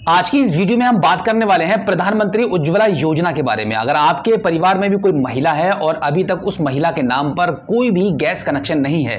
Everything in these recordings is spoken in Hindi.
आज की इस वीडियो में हम बात करने वाले हैं प्रधानमंत्री उज्ज्वला योजना के बारे में। अगर आपके परिवार में भी कोई महिला है और अभी तक उस महिला के नाम पर कोई भी गैस कनेक्शन नहीं है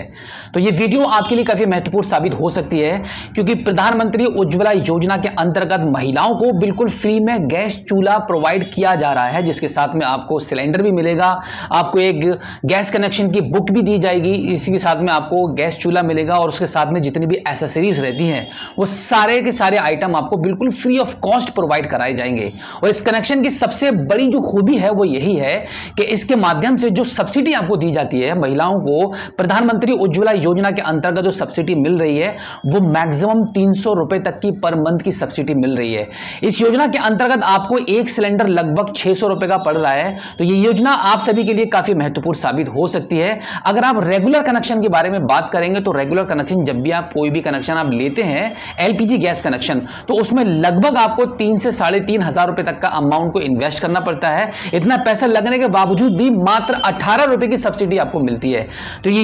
तो ये वीडियो आपके लिए काफी महत्वपूर्ण साबित हो सकती है, क्योंकि प्रधानमंत्री उज्ज्वला योजना के अंतर्गत महिलाओं को बिल्कुल फ्री में गैस चूल्हा प्रोवाइड किया जा रहा है, जिसके साथ में आपको सिलेंडर भी मिलेगा, आपको एक गैस कनेक्शन की बुक भी दी जाएगी, इसी के साथ में आपको गैस चूल्हा मिलेगा और उसके साथ में जितनी भी एसेसरीज रहती हैं वो सारे के सारे आइटम आपको बिल्कुल फ्री ऑफ कॉस्ट प्रोवाइड कराए जाएंगे। और इस कनेक्शन की सबसे बड़ी जो खूबी है वो यही है कि इसके माध्यम से जो सब्सिडी आपको दी जाती है महिलाओं को, प्रधानमंत्री उज्ज्वला योजना के अंतर्गत जो सब्सिडी मिल रही है वो मैक्सिमम 300 रुपए तक की पर मंथ की सब्सिडी मिल रही है। इस योजना के अंतर्गत आपको एक सिलेंडर लगभग 600 रुपए का पड़ रहा है, तो ये योजना आप सभी के लिए काफी महत्वपूर्ण साबित हो सकती है। अगर आप रेगुलर कनेक्शन के बारे में बात करेंगे तो रेगुलर कनेक्शन, जब भी आप कोई भी कनेक्शन आप लेते हैं एलपीजी गैस कनेक्शन, तो उसमें लगभग आपको 3 से 3,500 रुपए तक का अमाउंट को इन्वेस्ट करना पड़ता है। इतना पैसा लगने के बावजूद भी मात्र 18 रुपए की सब्सिडी आपको मिलती है। तो ये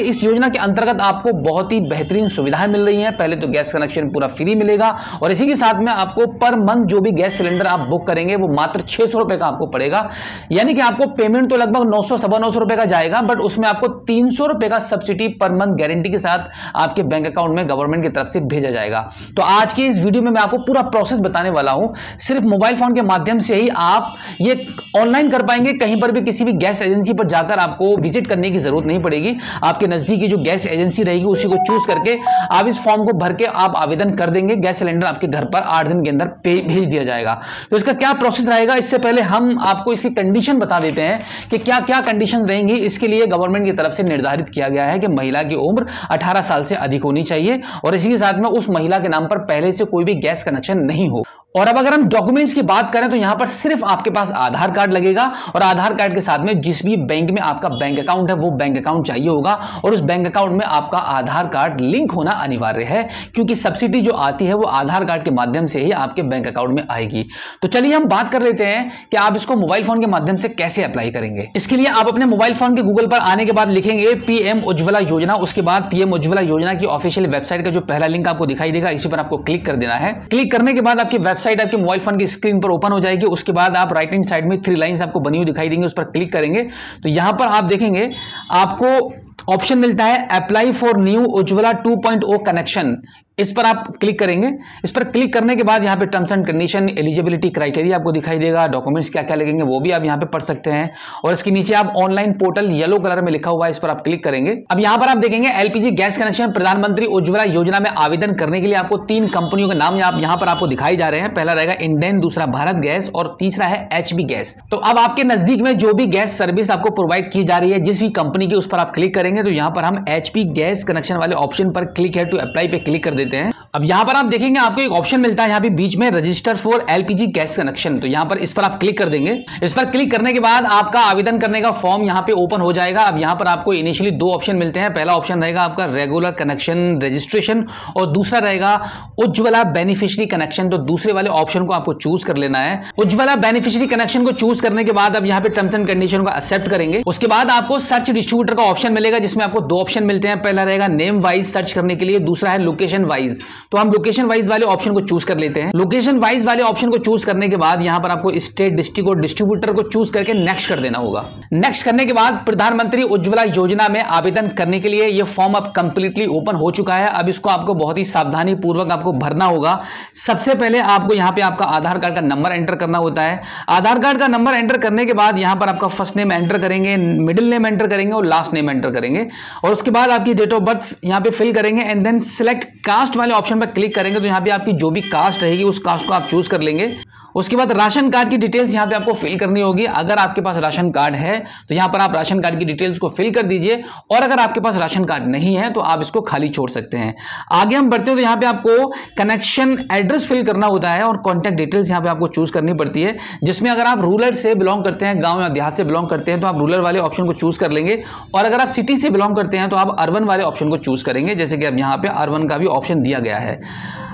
इस योजना के अंतर्गत आपको बहुत ही बेहतरीन सुविधाएं मिल रही हैं। पहले तो गैस कनेक्शन पूरा फ्री मिलेगा और इसी के साथ में आपको पर मंथ जो भी गैस सिलेंडर आप बुक करेंगे वो मात्र 600 रुपए का आपको पड़ेगा। यानी कि आपको पेमेंट तो लगभग 900 सवा 900 रुपए का जाएगा, बट उसमें आपको 300 रुपए का सब्सिडी पर मंथ गारंटी के साथ आपके बैंक अकाउंट में गवर्नमेंट की तरफ से भेजा जाएगा। तो आज की इस वीडियो में मैं आपको पूरा प्रोसेस बताने वाला हूं। सिर्फ मोबाइल फोन के माध्यम से ही आप ये ऑनलाइन कर पाएंगे, कहीं पर भी किसी भी गैस एजेंसी पर जाकर आपको विजिट करने की जरूरत नहीं पड़ेगी। आपके नजदीकी जो गैस एजेंसी रहेगी उसी को चूज करके आप इस फॉर्म को भर के आप आवेदन कर देंगे, गैस सिलेंडर आपके घर पर 8 दिन के अंदर भेज दिया जाएगा। तो इसका क्या प्रोसेस रहेगा, इससे पहले हम आपको इसकी कंडीशन बता देते हैं कि क्या क्या कंडीशन रहेंगी। इसके लिए गवर्नमेंट की तरफ से निर्धारित किया गया है कि महिला की उम्र 18 साल से अधिक होनी चाहिए और इसी के साथ में उस महिला के नाम पर पहले से कोई भी गैस कनेक्शन नहीं हो। और अब अगर हम डॉक्यूमेंट्स की बात करें तो यहां पर सिर्फ आपके पास आधार कार्ड लगेगा और आधार कार्ड के साथ में जिस भी बैंक में आपका बैंक अकाउंट है वो बैंक अकाउंट चाहिए होगा और उस बैंक अकाउंट में आपका आधार कार्ड लिंक होना अनिवार्य है, क्योंकि सब्सिडी जो आती है वो आधार कार्ड के माध्यम से ही आपके बैंक अकाउंट में आएगी। तो चलिए हम बात कर लेते हैं कि आप इसको मोबाइल फोन के माध्यम से कैसे अप्लाई करेंगे। इसके लिए आप अपने मोबाइल फोन के गूगल पर आने के बाद लिखेंगे पीएम उज्ज्वला योजना, उसके बाद पीएम उज्ज्वला योजना की ऑफिशियल वेबसाइट का जो पहला लिंक आपको दिखाई देगा इसी पर आपको क्लिक कर देना है। क्लिक करने के बाद आपकी वेबसाइट आपके मोबाइल फोन की स्क्रीन पर ओपन हो जाएगी। उसके बाद आप राइट हैंड साइड में 3 लाइंस आपको बनी हुई दिखाई देंगी, उस पर क्लिक करेंगे तो यहां पर आप देखेंगे आपको ऑप्शन मिलता है apply for new Ujjwala 2.0 connection. इस पर आप क्लिक करेंगे। इस पर क्लिक करने के बाद यहाँ पे terms and condition, eligibility criteria आपको दिखाई देगा, डॉक्यूमेंट्स क्या क्या लगेंगे वो भी आप यहाँ पे पढ़ सकते हैं और इसके नीचे आप ऑनलाइन पोर्टल येलो कलर में लिखा हुआ है, इस पर आप क्लिक करेंगे। अब यहाँ पर आप देखेंगे एलपीजी गैस कनेक्शन प्रधानमंत्री उज्ज्वला योजना में आवेदन करने के लिए आपको 3 कंपनियों के नाम यहाँ पर आपको दिखाई जा रहे हैं। पहला रहेगा इंडेन, दूसरा भारत गैस और तीसरा है एचपी गैस। तो अब आपके नजदीक में जो भी गैस सर्विस आपको प्रोवाइड की जा रही है जिस भी कंपनी की, उस पर आप क्लिक करेंगे तो यहाँ पर हम एचपी गैस कनेक्शन वाले ऑप्शन पर क्लिक है टू अप्लाई पे क्लिक कर देते हैं। अब यहां पर आप देखेंगे आपको एक ऑप्शन मिलता है यहाँ पे बीच में register for LPG gas connection, तो यहां पर इस पर आप क्लिक कर देंगे। इस पर क्लिक करने के बाद आपका आवेदन करने का फॉर्म यहां पे ओपन हो जाएगा। अब यहां पर आपको इनिशियली 2 ऑप्शन मिलते हैं। पहला ऑप्शन रहेगा आपका रेगुलर कनेक्शन रजिस्ट्रेशन और दूसरा रहेगा उज्ज्वला बेनिफिशियरी कनेक्शन। तो दूसरे वाले ऑप्शन को आपको चूज कर लेना है। उज्ज्वला बेनिफिशियरी कनेक्शन को चूज करने के बाद अब यहाँ पे टर्म्स एंड कंडीशन को एक्सेप्ट करेंगे। उसके बाद आपको सर्च डिस्ट्रीब्यूटर का ऑप्शन मिलेगा जिसमें आपको 2 ऑप्शन मिलते हैं। पहला रहेगा नेम वाइज सर्च करने के लिए, दूसरा है लोकेशन वाइज। तो हम लोकेशन वाइज वाले ऑप्शन को चूज कर लेते हैं। लोकेशन वाइज वाले ऑप्शन को चूज करने के बाद यहां पर आपको स्टेट, डिस्ट्रिक्ट और डिस्ट्रीब्यूटर को चूज करके नेक्स्ट कर देना होगा। नेक्स्ट करने के बाद प्रधानमंत्री उज्ज्वला योजना में आवेदन करने के लिए यह फॉर्म अब कंप्लीटली ओपन हो चुका है। अब इसको आपको बहुत ही सावधानी पूर्वक आपको भरना होगा। सबसे पहले आपको यहां पे आपका आधार कार्ड का नंबर एंटर करना होता है। आधार कार्ड का नंबर एंटर करने के बाद यहां पर आपका फर्स्ट नेम एंटर करेंगे, मिडिल नेम एंटर करेंगे और लास्ट नेम एंटर करेंगे और उसके बाद आपकी डेट ऑफ बर्थ यहां पे फिल करेंगे एंड देन सिलेक्ट कास्ट वाले ऑप्शन पर क्लिक करेंगे तो यहाँ पे आपकी जो भी कास्ट रहेगी उस कास्ट को आप चूज कर लेंगे। उसके बाद राशन कार्ड की डिटेल्स यहाँ पे आपको फिल करनी होगी। अगर आपके पास राशन कार्ड है तो यहाँ पर आप राशन कार्ड की डिटेल्स को फिल कर दीजिए और अगर आपके पास राशन कार्ड नहीं है तो आप इसको खाली छोड़ सकते हैं। आगे हम बढ़ते हैं तो यहाँ पे आपको कनेक्शन एड्रेस फिल करना होता है और कॉन्टैक्ट डिटेल्स यहाँ पे आपको चूज करनी पड़ती है, जिसमें अगर आप रूरल से बिलोंग करते हैं, गाँव या देहात से बिलोंग करते हैं तो आप रूरल वाले ऑप्शन को चूज कर लेंगे और अगर आप सिटी से बिलोंग करते हैं तो आप अर्बन वाले ऑप्शन को चूज करेंगे। जैसे कि अब यहाँ पे अर्बन का भी ऑप्शन ऑप्शन दिया गया है।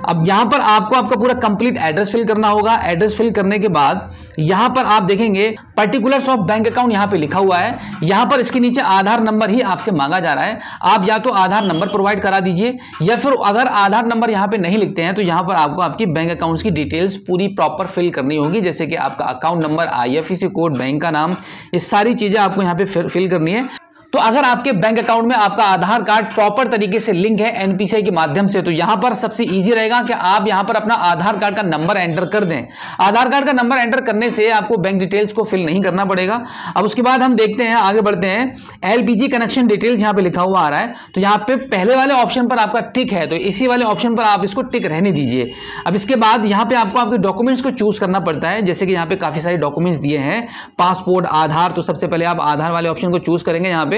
अब यहाँ पर आपको आपका पूरा कंप्लीट एड्रेस फिल करना होगा। एड्रेस फिल करने के बाद यहाँ पर आप देखेंगे पर्टिकुलर्स ऑफ बैंक अकाउंट यहाँ पे लिखा हुआ है। यहाँ पर इसके नीचे आधार नंबर ही आपसे मांगा जा रहा है। आप या तो आधार नंबर प्रोवाइड करा दीजिए, या फिर अगर आधार नंबर यहाँ पे नहीं लिखते हैं तो यहाँ पर आपको आपकी बैंक अकाउंट्स की डिटेल्स पूरी प्रॉपर फिल करनी होगी, जैसे कि आपका account number, IFSC code, bank का नाम, ये सारी चीजें आपको यहाँ पे फिल करनी है। तो अगर आपके बैंक अकाउंट में आपका आधार कार्ड प्रॉपर तरीके से लिंक है NPCI के माध्यम से, तो यहां पर सबसे इजी रहेगा कि आप यहां पर अपना आधार कार्ड का नंबर एंटर कर दें। आधार कार्ड का नंबर एंटर करने से आपको बैंक डिटेल्स को फिल नहीं करना पड़ेगा। अब उसके बाद हम देखते हैं, आगे बढ़ते हैं। LPG कनेक्शन डिटेल्स यहां पे लिखा हुआ आ रहा है, तो यहां पे पहले वाले ऑप्शन पर आपका टिक है, तो इसी वाले ऑप्शन पर आप इसको टिक रहने दीजिए। अब इसके बाद यहां पे आपको आपके डॉक्यूमेंट्स को चूज करना पड़ता है, जैसे कि यहां पे काफी सारे डॉक्यूमेंट्स दिए हैं, पासपोर्ट, आधार। तो सबसे पहले आप आधार वाले ऑप्शन को चूज करेंगे। यहाँ पे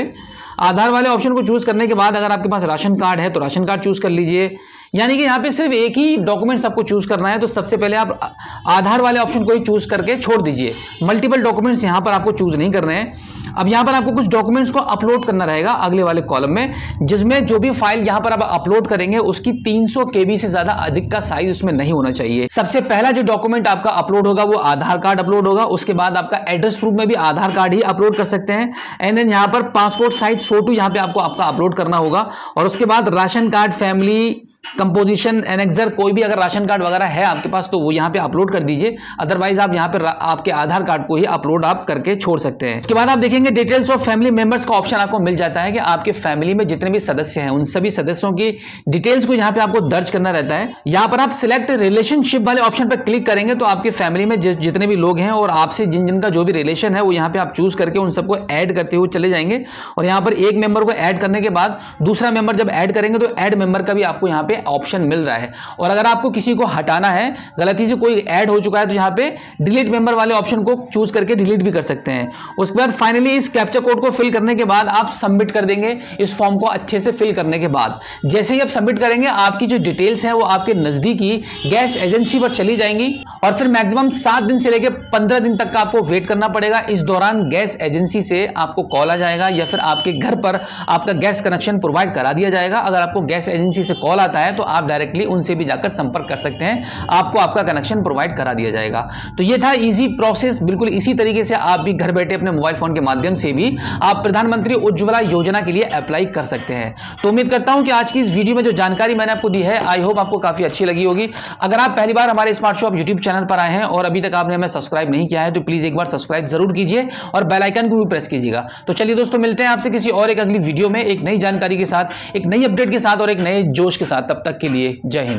आधार वाले ऑप्शन को चूज करने के बाद अगर आपके पास राशन कार्ड है तो राशन कार्ड चूज कर लीजिए। यानी कि यहाँ पे सिर्फ एक ही डॉक्यूमेंट्स आपको चूज करना है, तो सबसे पहले आप आधार वाले ऑप्शन को ही चूज करके छोड़ दीजिए। मल्टीपल डॉक्यूमेंट्स यहाँ पर आपको चूज नहीं करने हैं। अब यहाँ पर आपको कुछ डॉक्यूमेंट्स को अपलोड करना रहेगा अगले वाले कॉलम में, जिसमें जो भी फाइल यहाँ पर आप अपलोड करेंगे उसकी 300 KB से ज्यादा अधिक का साइज उसमें नहीं होना चाहिए। सबसे पहला जो डॉक्यूमेंट आपका अपलोड होगा वो आधार कार्ड अपलोड होगा। उसके बाद आपका एड्रेस प्रूफ में भी आधार कार्ड ही अपलोड कर सकते हैं। एंड देन यहाँ पर पासपोर्ट साइज फोटो यहाँ पे आपको आपका अपलोड करना होगा। और उसके बाद ration card, family composition, annexure, कोई भी अगर राशन कार्ड वगैरह है आपके पास तो वो यहाँ पे अपलोड कर दीजिए। अदरवाइज आप यहाँ पे आपके आधार कार्ड को ही अपलोड आप करके छोड़ सकते हैं। उसके बाद आप देखेंगे डिटेल्स ऑफ फैमिली मेंबर्स का ऑप्शन आपको मिल जाता है कि आपके फैमिली में जितने भी सदस्य हैं उन सभी सदस्यों की डिटेल्स को यहाँ पे आपको दर्ज करना रहता है। यहाँ पर आप सिलेक्ट रिलेशनशिप वाले ऑप्शन पर क्लिक करेंगे तो आपके फैमिली में जितने भी लोग हैं और आपसे जिनका जो भी रिलेशन है वो यहाँ पे आप चूज करके उन सबको ऐड करते हुए चले जाएंगे। और यहाँ पर एक मेंबर को ऐड करने के बाद दूसरा मेंबर जब ऐड करेंगे तो ऐड मेंबर का भी आपको यहाँ पे ऑप्शन मिल रहा है। और अगर आपको किसी को हटाना है, गलती से कोई ऐड हो चुका है, तो यहाँ पे डिलीट मेंबर वाले ऑप्शन को चूज करके डिलीट भी कर सकते हैं। उसके बाद फाइनली इस कैप्चा कोड को फिल करने के बाद आप सबमिट कर देंगे। इस फॉर्म को अच्छे से फिल करने के बाद जैसे ही आप सबमिट करेंगे आपकी जो डिटेल्स है वो आपके नजदीकी गैस एजेंसी पर चली जाएंगी और फिर मैक्सिमम 7 दिन से लेकर 15 दिन तक का आपको वेट करना पड़ेगा। इस दौरान गैस एजेंसी से आपको कॉल आ जाएगा या फिर आपके घर पर आपका गैस कनेक्शन प्रोवाइड करा दिया जाएगा। अगर आपको गैस एजेंसी से कॉल आता है तो आप डायरेक्टली उनसे भी जाकर संपर्क कर सकते हैं, आपको आपका कनेक्शन प्रोवाइड करा दिया जाएगा। तो ये था इजी प्रोसेस। बिल्कुल इसी तरीके से आप भी घर बैठे अपने मोबाइल फोन के माध्यम से भी आप प्रधानमंत्री उज्ज्वला योजना के लिए अप्लाई कर सकते हैं। तो उम्मीद करता हूं कि आज की इस वीडियो में जो जानकारी मैंने आपको दी है आई होप आपको काफी अच्छी लगी होगी। अगर आप पहली बार हमारे स्मार्ट शॉप यूट्यूब चैनल पर आए हैं और अभी तक आपने हमें सब्सक्राइब नहीं किया है तो प्लीज एक बार सब्सक्राइब जरूर कीजिए और बेल आइकन को भी प्रेस कीजिएगा। तो चलिए दोस्तों, मिलते हैं आपसे किसी और एक अगली वीडियो में एक नई जानकारी के साथ, एक नई अपडेट के साथ और एक नए जोश के साथ। तब तक के लिए जय हिंद।